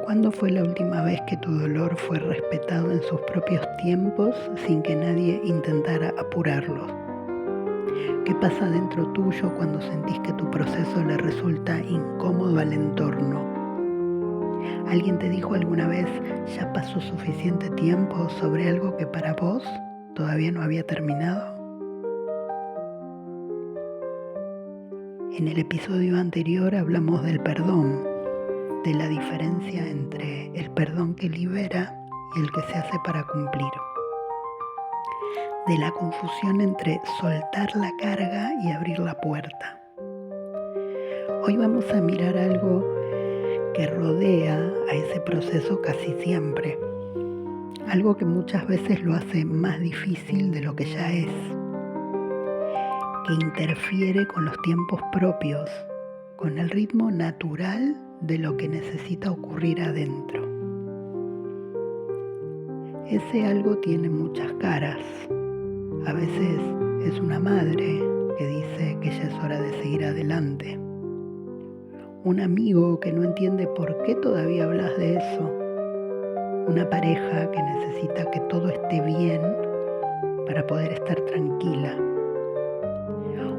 ¿Cuándo fue la última vez que tu dolor fue respetado en sus propios tiempos sin que nadie intentara apurarlo? ¿Qué pasa dentro tuyo cuando sentís que tu proceso le resulta incómodo al entorno? ¿Alguien te dijo alguna vez, ya pasó suficiente tiempo sobre algo que para vos todavía no había terminado? En el episodio anterior hablamos del perdón, de la diferencia entre el perdón que libera y el que se hace para cumplir, de la confusión entre soltar la carga y abrir la puerta. Hoy vamos a mirar algo que rodea a ese proceso casi siempre, algo que muchas veces lo hace más difícil de lo que ya es, que interfiere con los tiempos propios, con el ritmo natural de lo que necesita ocurrir adentro. Ese algo tiene muchas caras. A veces es una madre que dice que ya es hora de seguir adelante. Un amigo que no entiende por qué todavía hablas de eso. Una pareja que necesita que todo esté bien para poder estar tranquila.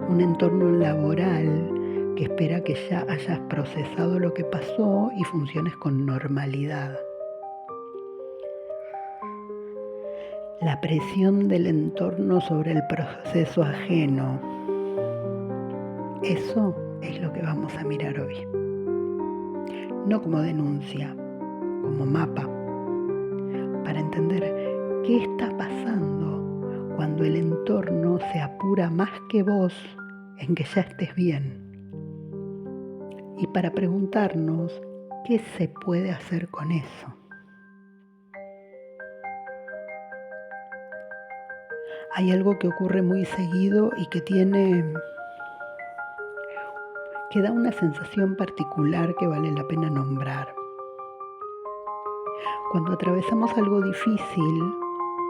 Un entorno laboral que espera que ya hayas procesado lo que pasó y funciones con normalidad. La presión del entorno sobre el proceso ajeno. Eso es lo que vamos a mirar hoy. No como denuncia, como mapa, para entender qué está pasando cuando el entorno se apura más que vos en que ya estés bien. Y para preguntarnos qué se puede hacer con eso. Hay algo que ocurre muy seguido y que da una sensación particular que vale la pena nombrar. Cuando atravesamos algo difícil,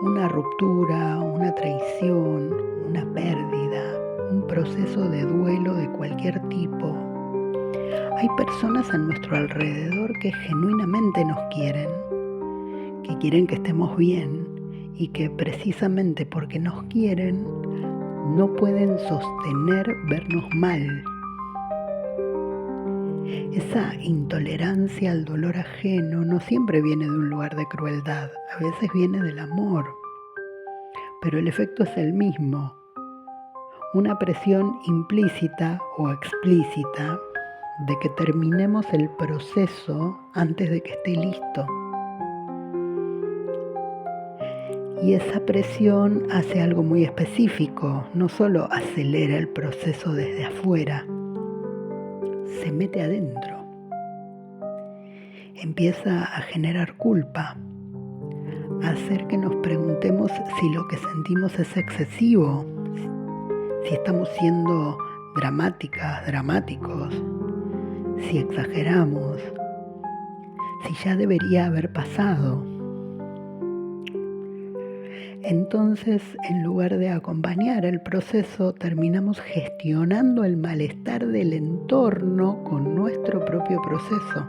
una ruptura, una traición, una pérdida, un proceso de duelo de cualquier tipo, hay personas a nuestro alrededor que genuinamente nos quieren, que quieren que estemos bien y que precisamente porque nos quieren no pueden sostener vernos mal. Esa intolerancia al dolor ajeno no siempre viene de un lugar de crueldad, a veces viene del amor, pero el efecto es el mismo, una presión implícita o explícita de que terminemos el proceso antes de que esté listo. Y esa presión hace algo muy específico, no solo acelera el proceso desde afuera, se mete adentro. Empieza a generar culpa, a hacer que nos preguntemos si lo que sentimos es excesivo, si estamos siendo dramáticas, dramáticos, si exageramos, si ya debería haber pasado. Entonces, en lugar de acompañar el proceso, terminamos gestionando el malestar del entorno con nuestro propio proceso,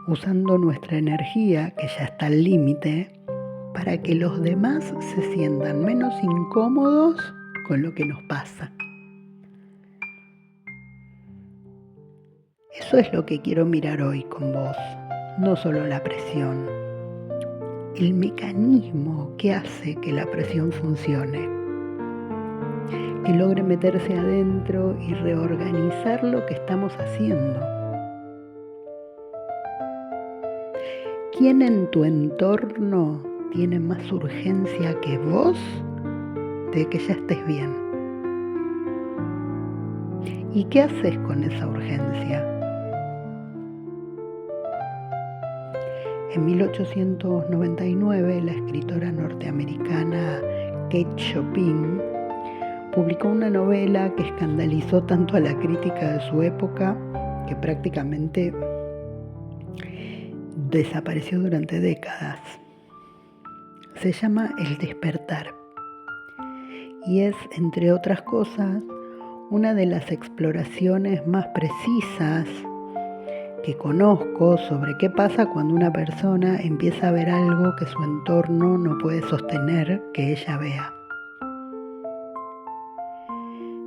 usando nuestra energía, que ya está al límite, para que los demás se sientan menos incómodos con lo que nos pasa. Eso es lo que quiero mirar hoy con vos, no solo la presión. El mecanismo que hace que la presión funcione, que logre meterse adentro y reorganizar lo que estamos haciendo. ¿Quién en tu entorno tiene más urgencia que vos de que ya estés bien? ¿Y qué haces con esa urgencia? En 1899, la escritora norteamericana Kate Chopin publicó una novela que escandalizó tanto a la crítica de su época que prácticamente desapareció durante décadas. Se llama El despertar y es, entre otras cosas, una de las exploraciones más precisas que conozco sobre qué pasa cuando una persona empieza a ver algo que su entorno no puede sostener que ella vea.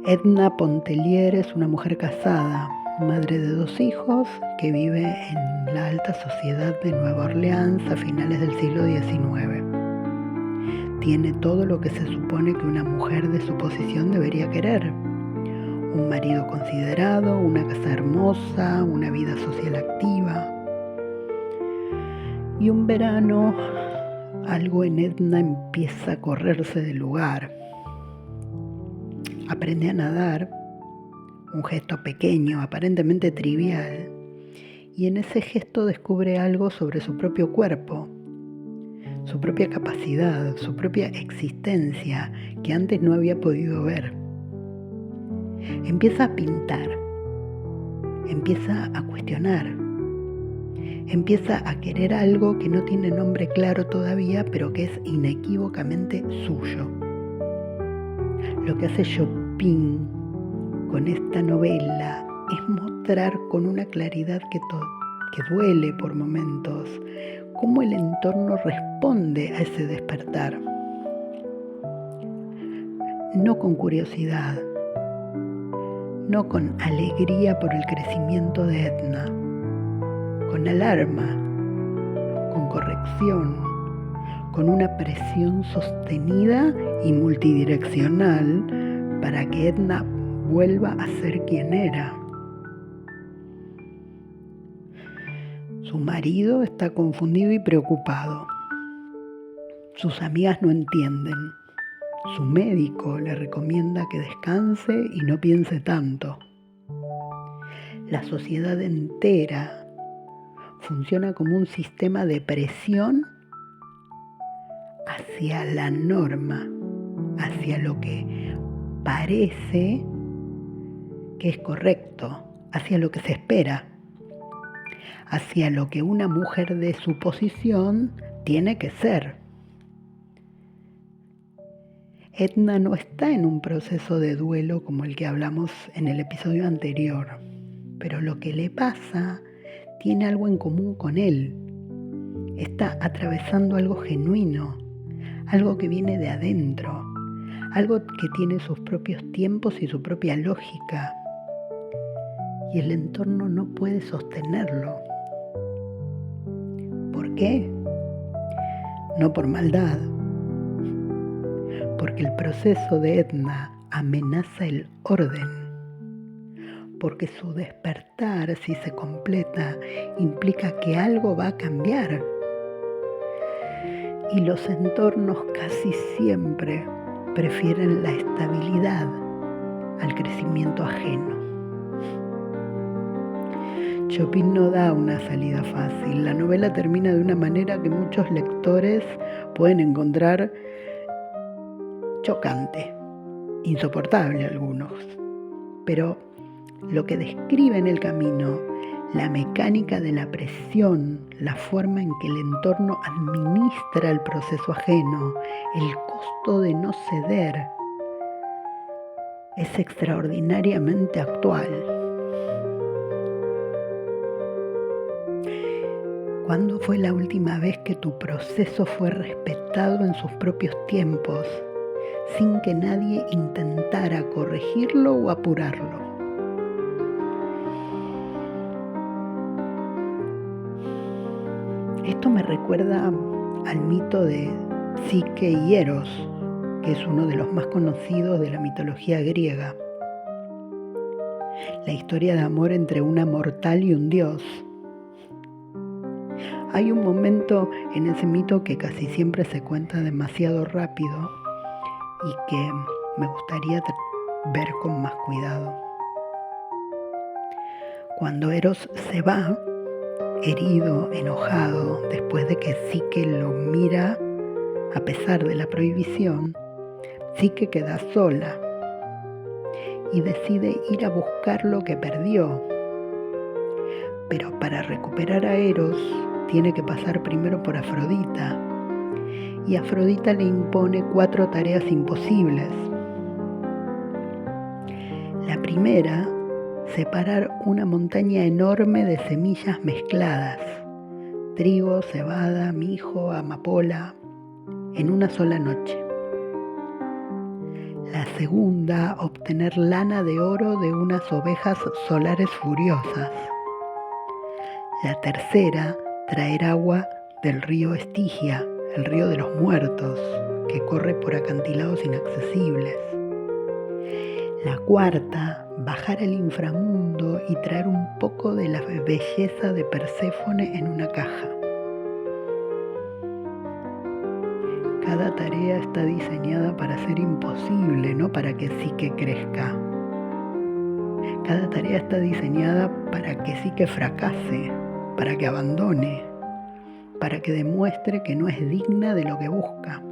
Edna Pontelier es una mujer casada, madre de 2 hijos, que vive en la alta sociedad de Nueva Orleans a finales del siglo XIX. Tiene todo lo que se supone que una mujer de su posición debería querer. Un marido considerado, una casa hermosa, una vida social activa. Y un verano, algo en Edna empieza a correrse del lugar. Aprende a nadar, un gesto pequeño, aparentemente trivial, y en ese gesto descubre algo sobre su propio cuerpo, su propia capacidad, su propia existencia que antes no había podido ver. Empieza a pintar, empieza a cuestionar, empieza a querer algo que no tiene nombre claro todavía, pero que es inequívocamente suyo. Lo que hace Chopin con esta novela es mostrar con una claridad que duele por momentos cómo el entorno responde a ese despertar. No con curiosidad, no con alegría por el crecimiento de Edna, con alarma, con corrección, con una presión sostenida y multidireccional para que Edna vuelva a ser quien era. Su marido está confundido y preocupado. Sus amigas no entienden. Su médico le recomienda que descanse y no piense tanto. La sociedad entera funciona como un sistema de presión hacia la norma, hacia lo que parece que es correcto, hacia lo que se espera, hacia lo que una mujer de su posición tiene que ser. Edna no está en un proceso de duelo como el que hablamos en el episodio anterior, pero lo que le pasa tiene algo en común con él. Está atravesando algo genuino, algo que viene de adentro, algo que tiene sus propios tiempos y su propia lógica, y el entorno no puede sostenerlo. ¿Por qué? No por maldad, porque el proceso de Edna amenaza el orden, porque su despertar, si se completa, implica que algo va a cambiar. Y los entornos casi siempre prefieren la estabilidad al crecimiento ajeno. Chopin no da una salida fácil. La novela termina de una manera que muchos lectores pueden encontrar chocante, insoportable algunos. Pero lo que describe en el camino, la mecánica de la presión, la forma en que el entorno administra el proceso ajeno, el costo de no ceder, es extraordinariamente actual. ¿Cuándo fue la última vez que tu proceso fue respetado en sus propios tiempos, sin que nadie intentara corregirlo o apurarlo? Esto me recuerda al mito de Psique y Eros, que es uno de los más conocidos de la mitología griega. La historia de amor entre una mortal y un dios. Hay un momento en ese mito que casi siempre se cuenta demasiado rápido y que me gustaría ver con más cuidado. Cuando Eros se va, herido, enojado, después de que Psique lo mira a pesar de la prohibición, Psique queda sola y decide ir a buscar lo que perdió. Pero para recuperar a Eros tiene que pasar primero por Afrodita, y Afrodita le impone 4 tareas imposibles. La primera separar una montaña enorme de semillas mezcladas, trigo, cebada, mijo, amapola, en una sola noche. La segunda, obtener lana de oro de unas ovejas solares furiosas. La tercera, traer agua del río Estigia, el río de los muertos, que corre por acantilados inaccesibles. La cuarta, bajar al inframundo y traer un poco de la belleza de Perséfone en una caja. Cada tarea está diseñada para ser imposible, no para que Psique crezca. Cada tarea está diseñada para que Psique fracase, para que abandone, para que demuestre que no es digna de lo que busca.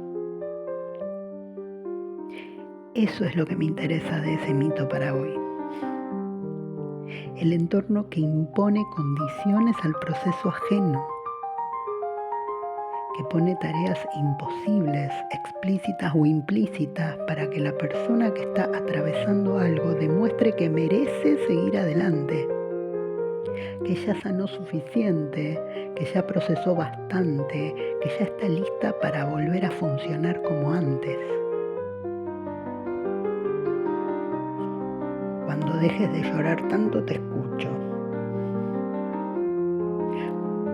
Eso es lo que me interesa de ese mito para hoy. El entorno que impone condiciones al proceso ajeno, que pone tareas imposibles, explícitas o implícitas, para que la persona que está atravesando algo demuestre que merece seguir adelante, que ya sanó suficiente, que ya procesó bastante, que ya está lista para volver a funcionar como antes. Cuando dejes de llorar tanto te escucho.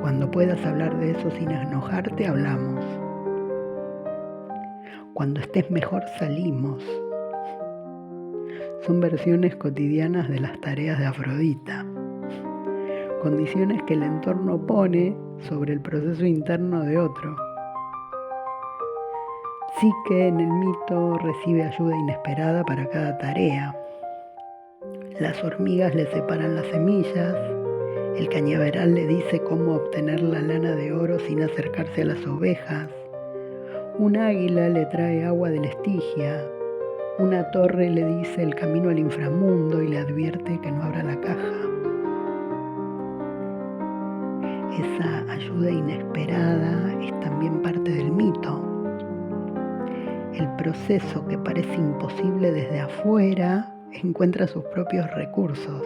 Cuando puedas hablar de eso sin enojarte, hablamos. Cuando estés mejor, salimos. Son versiones cotidianas de las tareas de Afrodita. Condiciones que el entorno pone sobre el proceso interno de otro. Psique en el mito recibe ayuda inesperada para cada tarea. Las hormigas le separan las semillas. El cañaveral le dice cómo obtener la lana de oro sin acercarse a las ovejas. Un águila le trae agua del Estigia. Una torre le dice el camino al inframundo y le advierte que no abra la caja. Esa ayuda inesperada es también parte del mito. El proceso que parece imposible desde afuera encuentra sus propios recursos,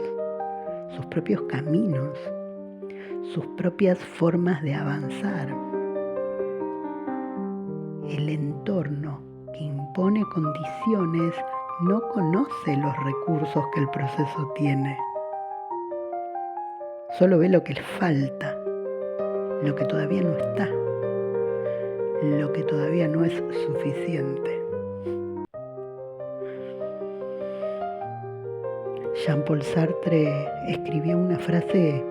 sus propios caminos, sus propias formas de avanzar. El entorno que impone condiciones no conoce los recursos que el proceso tiene. Solo ve lo que le falta, lo que todavía no está, lo que todavía no es suficiente. Jean-Paul Sartre escribió una frase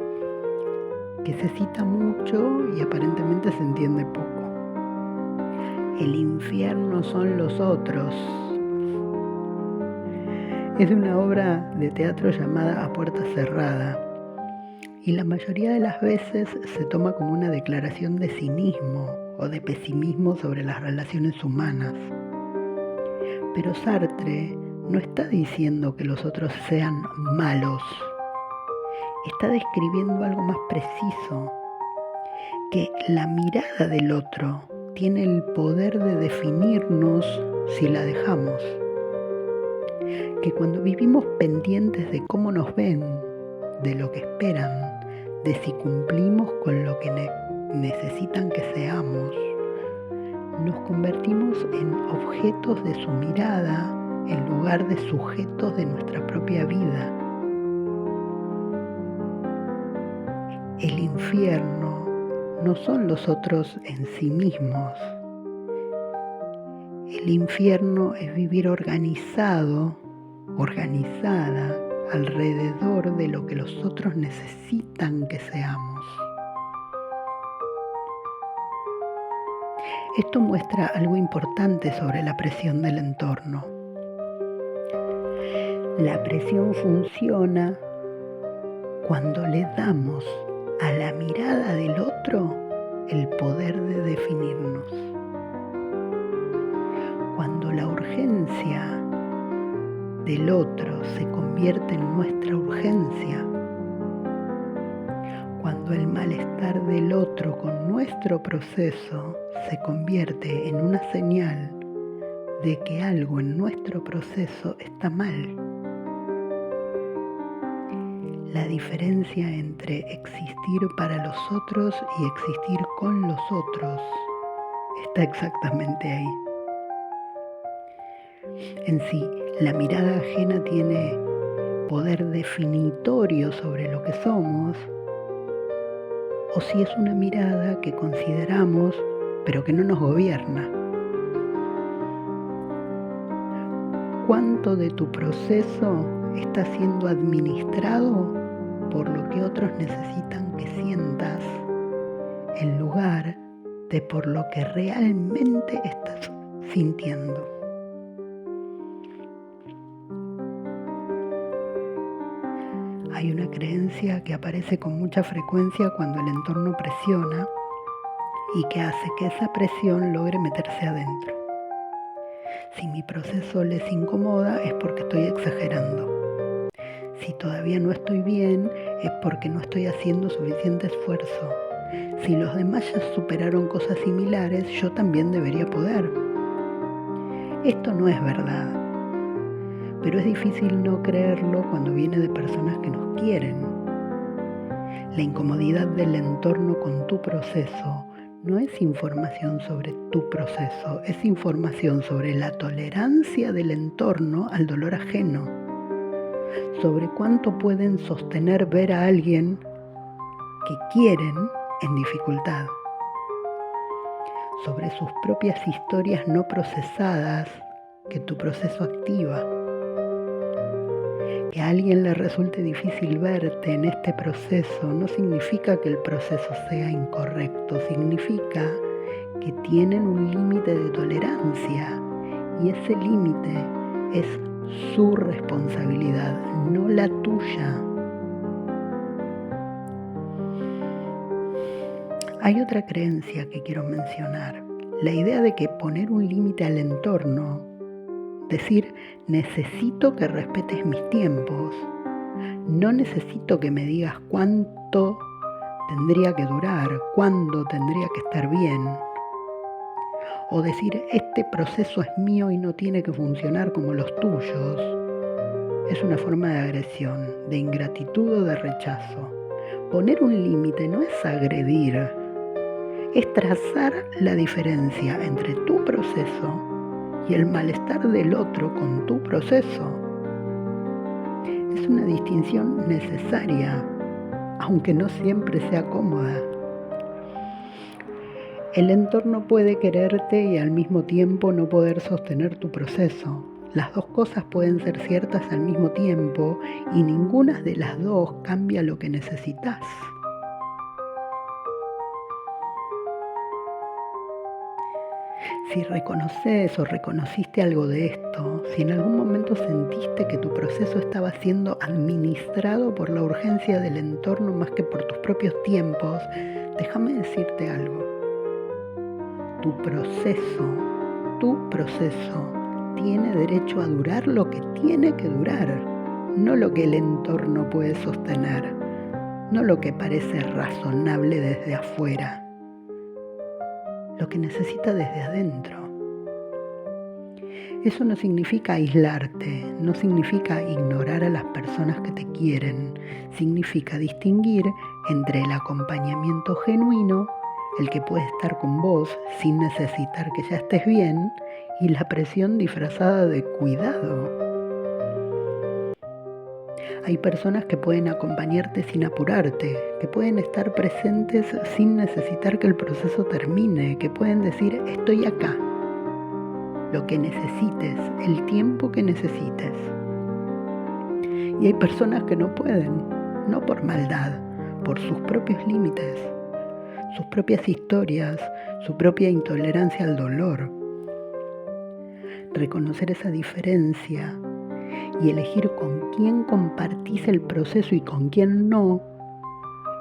que se cita mucho y aparentemente se entiende poco. El infierno son los otros. Es una obra de teatro llamada A Puerta Cerrada y la mayoría de las veces se toma como una declaración de cinismo o de pesimismo sobre las relaciones humanas. Pero Sartre no está diciendo que los otros sean malos. Está describiendo algo más preciso, que la mirada del otro tiene el poder de definirnos si la dejamos. Que cuando vivimos pendientes de cómo nos ven, de lo que esperan, de si cumplimos con lo que necesitan que seamos, nos convertimos en objetos de su mirada en lugar de sujetos de nuestra propia vida. El infierno no son los otros en sí mismos. El infierno es vivir organizada alrededor de lo que los otros necesitan que seamos. Esto muestra algo importante sobre la presión del entorno. La presión funciona cuando le damos a la mirada del otro el poder de definirnos. Cuando la urgencia del otro se convierte en nuestra urgencia. Cuando el malestar del otro con nuestro proceso se convierte en una señal de que algo en nuestro proceso está mal. La diferencia entre existir para los otros y existir con los otros está exactamente ahí. En sí, la mirada ajena tiene poder definitorio sobre lo que somos, o si es una mirada que consideramos pero que no nos gobierna. ¿Cuánto de tu proceso está siendo administrado por lo que otros necesitan que sientas, en lugar de por lo que realmente estás sintiendo? Hay una creencia que aparece con mucha frecuencia cuando el entorno presiona y que hace que esa presión logre meterse adentro. Si mi proceso les incomoda es porque estoy exagerando. Si todavía no estoy bien es porque no estoy haciendo suficiente esfuerzo. Si los demás ya superaron cosas similares, yo también debería poder. Esto no es verdad, pero es difícil no creerlo cuando viene de personas que nos quieren. La incomodidad del entorno con tu proceso no es información sobre tu proceso, es información sobre la tolerancia del entorno al dolor ajeno, sobre cuánto pueden sostener ver a alguien que quieren en dificultad, sobre sus propias historias no procesadas que tu proceso activa. Que a alguien le resulte difícil verte en este proceso no significa que el proceso sea incorrecto, significa que tienen un límite de tolerancia y ese límite es su responsabilidad, no la tuya. Hay otra creencia que quiero mencionar, la idea de que poner un límite al entorno, decir, necesito que respetes mis tiempos, no necesito que me digas cuánto tendría que durar, cuándo tendría que estar bien. O decir, este proceso es mío y no tiene que funcionar como los tuyos. Es una forma de agresión, de ingratitud o de rechazo. Poner un límite no es agredir, es trazar la diferencia entre tu proceso y el malestar del otro con tu proceso. Es una distinción necesaria, aunque no siempre sea cómoda. El entorno puede quererte y al mismo tiempo no poder sostener tu proceso. Las dos cosas pueden ser ciertas al mismo tiempo y ninguna de las dos cambia lo que necesitas. Si reconoces o reconociste algo de esto, si en algún momento sentiste que tu proceso estaba siendo administrado por la urgencia del entorno más que por tus propios tiempos, déjame decirte algo. Tu proceso tiene derecho a durar lo que tiene que durar, no lo que el entorno puede sostener, no lo que parece razonable desde afuera. Lo que necesita desde adentro. Eso no significa aislarte, no significa ignorar a las personas que te quieren, significa distinguir entre el acompañamiento genuino, el que puede estar con vos sin necesitar que ya estés bien, y la presión disfrazada de cuidado. Hay personas que pueden acompañarte sin apurarte, que pueden estar presentes sin necesitar que el proceso termine, que pueden decir, estoy acá, lo que necesites, el tiempo que necesites. Y hay personas que no pueden, no por maldad, por sus propios límites, sus propias historias, su propia intolerancia al dolor. Reconocer esa diferencia y elegir con quién compartís el proceso y con quién no,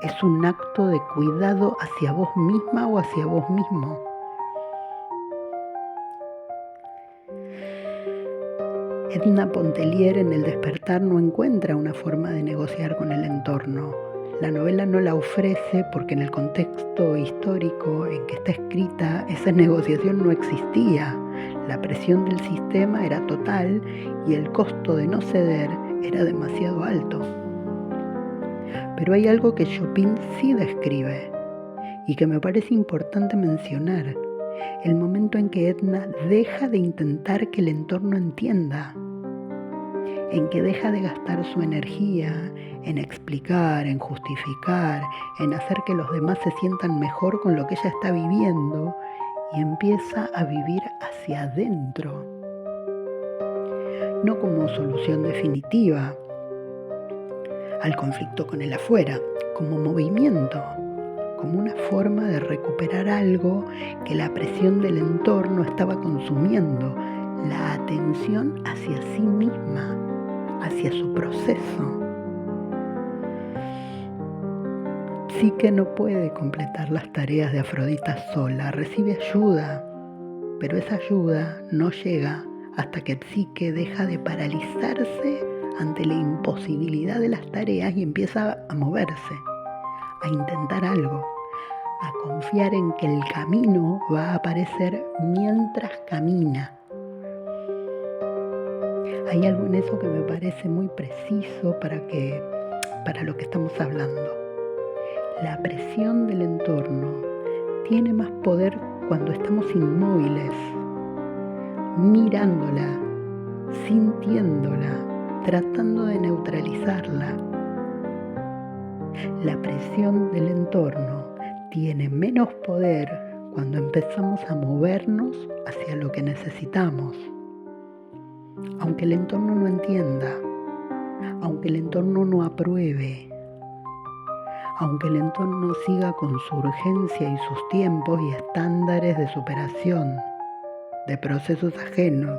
es un acto de cuidado hacia vos misma o hacia vos mismo. Edna Pontelier en El despertar no encuentra una forma de negociar con el entorno. La novela no la ofrece porque en el contexto histórico en que está escrita esa negociación no existía. La presión del sistema era total y el costo de no ceder era demasiado alto. Pero hay algo que Chopin sí describe y que me parece importante mencionar: el momento en que Edna deja de intentar que el entorno entienda, en que deja de gastar su energía en explicar, en justificar, en hacer que los demás se sientan mejor con lo que ella está viviendo, y empieza a vivir hacia adentro, no como solución definitiva al conflicto con el afuera, como movimiento, como una forma de recuperar algo que la presión del entorno estaba consumiendo, la atención hacia sí misma, hacia su proceso. Psique no puede completar las tareas de Afrodita sola, recibe ayuda, pero esa ayuda no llega hasta que Psique deja de paralizarse ante la imposibilidad de las tareas y empieza a moverse, a intentar algo, a confiar en que el camino va a aparecer mientras camina. Hay algo en eso que me parece muy preciso para lo que estamos hablando. La presión del entorno tiene más poder cuando estamos inmóviles, mirándola, sintiéndola, tratando de neutralizarla. La presión del entorno tiene menos poder cuando empezamos a movernos hacia lo que necesitamos. Aunque el entorno no entienda, aunque el entorno no apruebe, aunque el entorno siga con su urgencia y sus tiempos y estándares de superación, de procesos ajenos.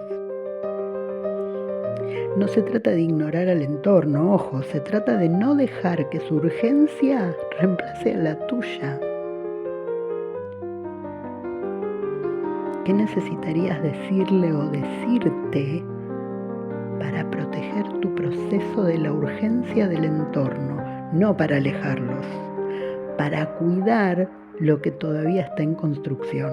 No se trata de ignorar al entorno, ojo, se trata de no dejar que su urgencia reemplace a la tuya. ¿Qué necesitarías decirle o decirte para proteger tu proceso de la urgencia del entorno? No para alejarlos, para cuidar lo que todavía está en construcción.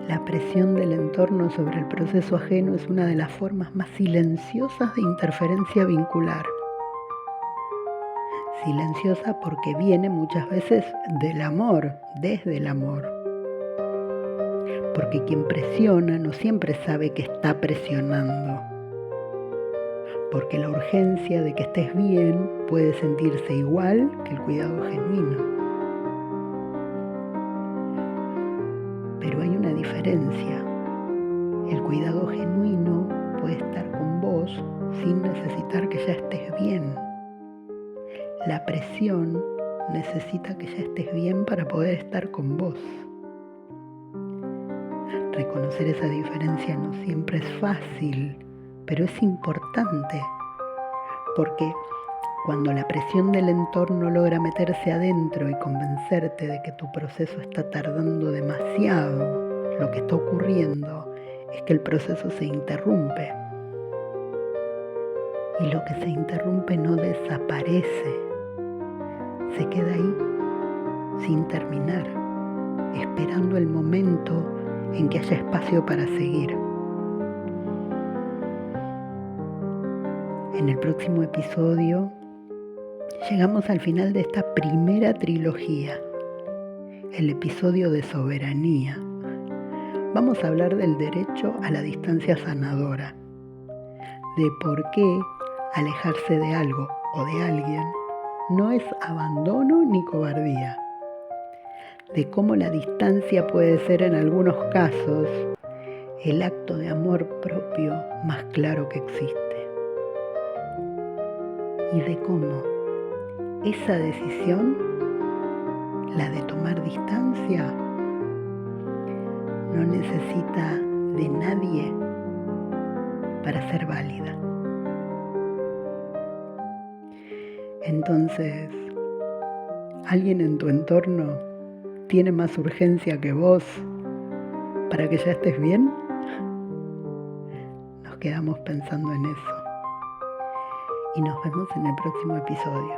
La presión del entorno sobre el proceso ajeno es una de las formas más silenciosas de interferencia vincular. Silenciosa porque viene muchas veces del amor, desde el amor. Porque quien presiona no siempre sabe que está presionando. Porque la urgencia de que estés bien puede sentirse igual que el cuidado genuino. Pero hay una diferencia. El cuidado genuino puede estar con vos sin necesitar que ya estés bien. La presión necesita que ya estés bien para poder estar con vos. Reconocer esa diferencia no siempre es fácil, pero es importante, porque cuando la presión del entorno logra meterse adentro y convencerte de que tu proceso está tardando demasiado, lo que está ocurriendo es que el proceso se interrumpe. Y lo que se interrumpe no desaparece, se queda ahí, sin terminar, esperando el momento en que haya espacio para seguir. En el próximo episodio llegamos al final de esta primera trilogía, el episodio de soberanía. Vamos a hablar del derecho a la distancia sanadora, de por qué alejarse de algo o de alguien no es abandono ni cobardía, de cómo la distancia puede ser en algunos casos el acto de amor propio más claro que existe. Y de cómo esa decisión, la de tomar distancia, no necesita de nadie para ser válida. Entonces, ¿alguien en tu entorno tiene más urgencia que vos para que ya estés bien? Nos quedamos pensando en eso. Y nos vemos en el próximo episodio.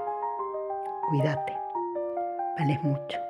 Cuídate, vales mucho.